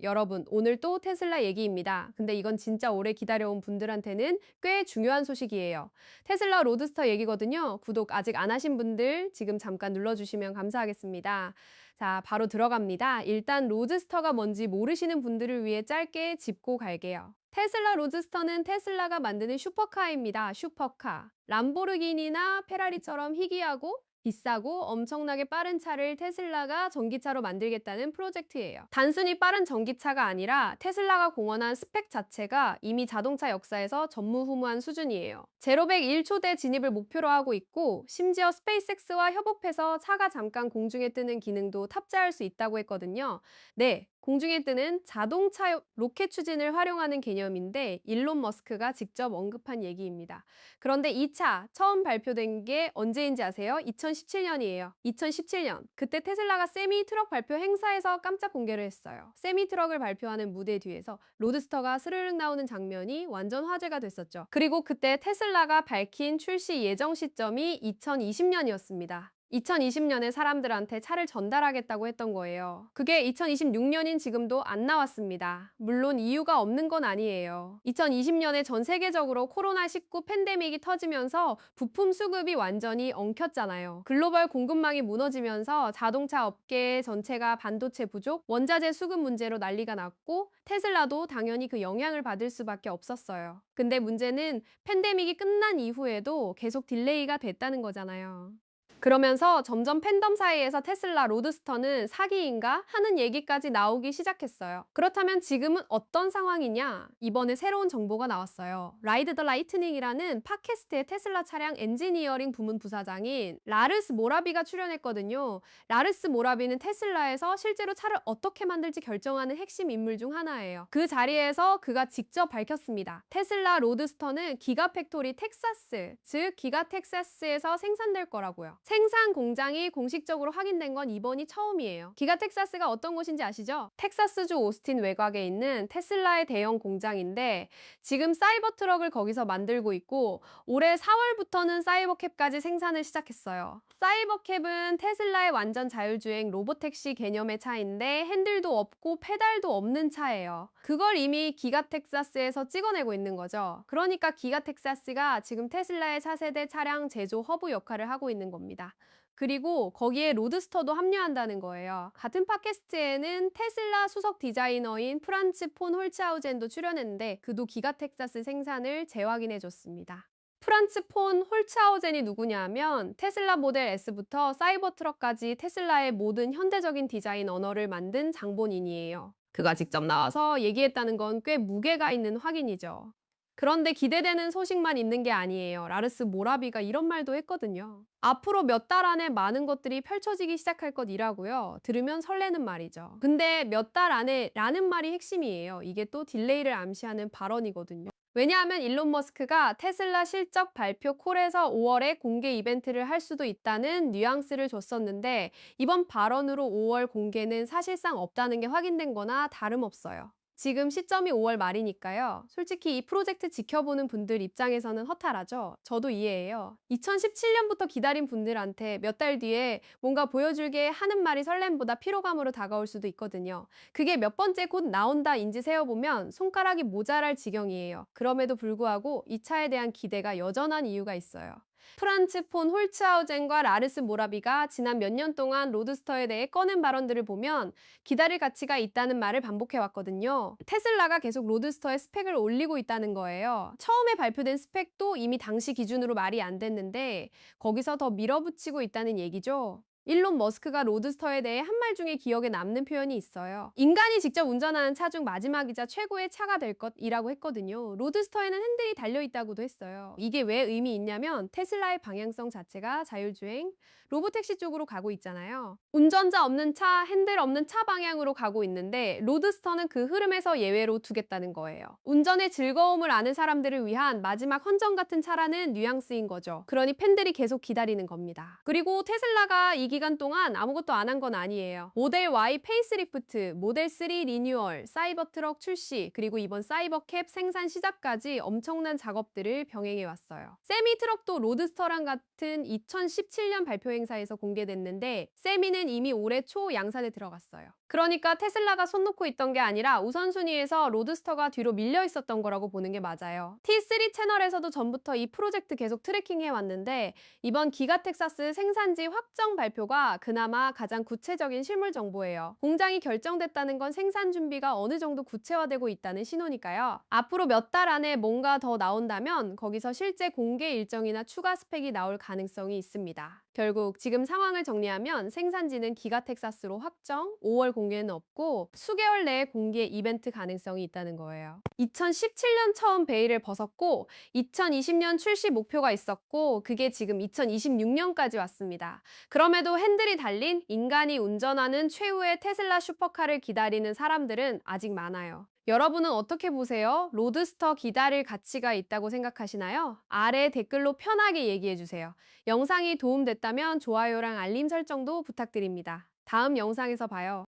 여러분, 오늘 또 테슬라 얘기입니다. 근데 이건 진짜 오래 기다려온 분들한테는 꽤 중요한 소식이에요. 테슬라 로드스터 얘기거든요. 구독 아직 안 하신 분들 지금 잠깐 눌러주시면 감사하겠습니다. 자, 바로 들어갑니다. 일단 로드스터가 뭔지 모르시는 분들을 위해 짧게 짚고 갈게요. 테슬라 로드스터는 테슬라가 만드는 슈퍼카입니다. 슈퍼카. 람보르기니나 페라리처럼 희귀하고 비싸고 엄청나게 빠른 차를 테슬라가 전기차로 만들겠다는 프로젝트예요. 단순히 빠른 전기차가 아니라 테슬라가 공언한 스펙 자체가 이미 자동차 역사에서 전무후무한 수준이에요. 제로백 1초대 진입을 목표로 하고 있고 심지어 스페이스X와 협업해서 차가 잠깐 공중에 뜨는 기능도 탑재할 수 있다고 했거든요. 네, 공중에 뜨는 자동차 로켓 추진을 활용하는 개념인데 일론 머스크가 직접 언급한 얘기입니다. 그런데 이 차 처음 발표된 게 언제인지 아세요? 2017년이에요. 2017년. 그때 테슬라가 세미 트럭 발표 행사에서 깜짝 공개를 했어요. 세미 트럭을 발표하는 무대 뒤에서 로드스터가 스르륵 나오는 장면이 완전 화제가 됐었죠. 그리고 그때 테슬라가 밝힌 출시 예정 시점이 2020년이었습니다. 2020년에 사람들한테 차를 전달하겠다고 했던 거예요. 그게 2026년인 지금도 안 나왔습니다. 물론 이유가 없는 건 아니에요. 2020년에 전 세계적으로 코로나19 팬데믹이 터지면서 부품 수급이 완전히 엉켰잖아요. 글로벌 공급망이 무너지면서 자동차 업계 전체가 반도체 부족, 원자재 수급 문제로 난리가 났고 테슬라도 당연히 그 영향을 받을 수밖에 없었어요. 근데 문제는 팬데믹이 끝난 이후에도 계속 딜레이가 됐다는 거잖아요. 그러면서 점점 팬덤 사이에서 테슬라 로드스터는 사기인가 하는 얘기까지 나오기 시작했어요. 그렇다면 지금은 어떤 상황이냐? 이번에 새로운 정보가 나왔어요. 라이드 더 라이트닝이라는 팟캐스트의 테슬라 차량 엔지니어링 부문 부사장인 라르스 모라비가 출연했거든요. 라르스 모라비는 테슬라에서 실제로 차를 어떻게 만들지 결정하는 핵심 인물 중 하나예요. 그 자리에서 그가 직접 밝혔습니다. 테슬라 로드스터는 기가팩토리 텍사스, 즉 기가 텍사스에서 생산될 거라고요. 생산 공장이 공식적으로 확인된 건 이번이 처음이에요. 기가 텍사스가 어떤 곳인지 아시죠? 텍사스주 오스틴 외곽에 있는 테슬라의 대형 공장인데 지금 사이버 트럭을 거기서 만들고 있고 올해 4월부터는 사이버캡까지 생산을 시작했어요. 사이버캡은 테슬라의 완전 자율주행 로보택시 개념의 차인데 핸들도 없고 페달도 없는 차예요. 그걸 이미 기가 텍사스에서 찍어내고 있는 거죠. 그러니까 기가 텍사스가 지금 테슬라의 차세대 차량 제조 허브 역할을 하고 있는 겁니다. 그리고 거기에 로드스터도 합류한다는 거예요. 같은 팟캐스트에는 테슬라 수석 디자이너인 프란츠 폰 홀츠하우젠도 출연했는데 그도 기가 텍사스 생산을 재확인해 줬습니다. 프란츠 폰 홀츠하우젠이 누구냐면 테슬라 모델 S부터 사이버 트럭까지 테슬라의 모든 현대적인 디자인 언어를 만든 장본인이에요. 그가 직접 나와서 얘기했다는 건 꽤 무게가 있는 확인이죠. 그런데 기대되는 소식만 있는 게 아니에요. 라르스 모라비가 이런 말도 했거든요. 앞으로 몇 달 안에 많은 것들이 펼쳐지기 시작할 것이라고요. 들으면 설레는 말이죠. 근데 몇 달 안에 라는 말이 핵심이에요. 이게 또 딜레이를 암시하는 발언이거든요. 왜냐하면 일론 머스크가 테슬라 실적 발표 콜에서 5월에 공개 이벤트를 할 수도 있다는 뉘앙스를 줬었는데 이번 발언으로 5월 공개는 사실상 없다는 게 확인된 거나 다름없어요. 지금 시점이 5월 말이니까요. 솔직히 이 프로젝트 지켜보는 분들 입장에서는 허탈하죠. 저도 이해해요. 2017년부터 기다린 분들한테 몇 달 뒤에 뭔가 보여줄게 하는 말이 설렘보다 피로감으로 다가올 수도 있거든요. 그게 몇 번째 곧 나온다인지 세어보면 손가락이 모자랄 지경이에요. 그럼에도 불구하고 이 차에 대한 기대가 여전한 이유가 있어요. 프란츠 폰 홀츠하우젠과 라르스 모라비가 지난 몇 년 동안 로드스터에 대해 꺼낸 발언들을 보면 기다릴 가치가 있다는 말을 반복해왔거든요. 테슬라가 계속 로드스터의 스펙을 올리고 있다는 거예요. 처음에 발표된 스펙도 이미 당시 기준으로 말이 안 됐는데 거기서 더 밀어붙이고 있다는 얘기죠. 일론 머스크가 로드스터에 대해 한 말 중에 기억에 남는 표현이 있어요. 인간이 직접 운전하는 차 중 마지막이자 최고의 차가 될 것이라고 했거든요. 로드스터에는 핸들이 달려있다고도 했어요. 이게 왜 의미 있냐면 테슬라의 방향성 자체가 자율주행, 로보택시 쪽으로 가고 있잖아요. 운전자 없는 차, 핸들 없는 차 방향으로 가고 있는데 로드스터는 그 흐름에서 예외로 두겠다는 거예요. 운전의 즐거움을 아는 사람들을 위한 마지막 헌정 같은 차라는 뉘앙스인 거죠. 그러니 팬들이 계속 기다리는 겁니다. 그리고 테슬라가 이 기간 동안 아무것도 안 한 건 아니에요. 모델 Y 페이스리프트, 모델 3 리뉴얼, 사이버 트럭 출시, 그리고 이번 사이버캡 생산 시작까지 엄청난 작업들을 병행해 왔어요. 세미 트럭도 로드스터랑 같은 2017년 발표 행사에서 공개됐는데 세미는 이미 올해 초 양산에 들어갔어요. 그러니까 테슬라가 손 놓고 있던 게 아니라 우선순위에서 로드스터가 뒤로 밀려 있었던 거라고 보는 게 맞아요. T3 채널에서도 전부터 이 프로젝트 계속 트래킹해 왔는데 이번 기가 텍사스 생산지 확정 발표가 그나마 가장 구체적인 실물 정보예요. 공장이 결정됐다는 건 생산 준비가 어느 정도 구체화되고 있다는 신호니까요. 앞으로 몇 달 안에 뭔가 더 나온다면 거기서 실제 공개 일정이나 추가 스펙이 나올 가능성이 있습니다. 결국 지금 상황을 정리하면 생산지는 기가 텍사스로 확정, 5월 공개는 없고 수개월 내에 공개 이벤트 가능성이 있다는 거예요. 2017년 처음 베일을 벗었고 2020년 출시 목표가 있었고 그게 지금 2026년까지 왔습니다. 그럼에도 핸들이 달린 인간이 운전하는 최후의 테슬라 슈퍼카를 기다리는 사람들은 아직 많아요. 여러분은 어떻게 보세요? 로드스터 기다릴 가치가 있다고 생각하시나요? 아래 댓글로 편하게 얘기해 주세요. 영상이 도움됐다면 좋아요랑 알림 설정도 부탁드립니다. 다음 영상에서 봐요.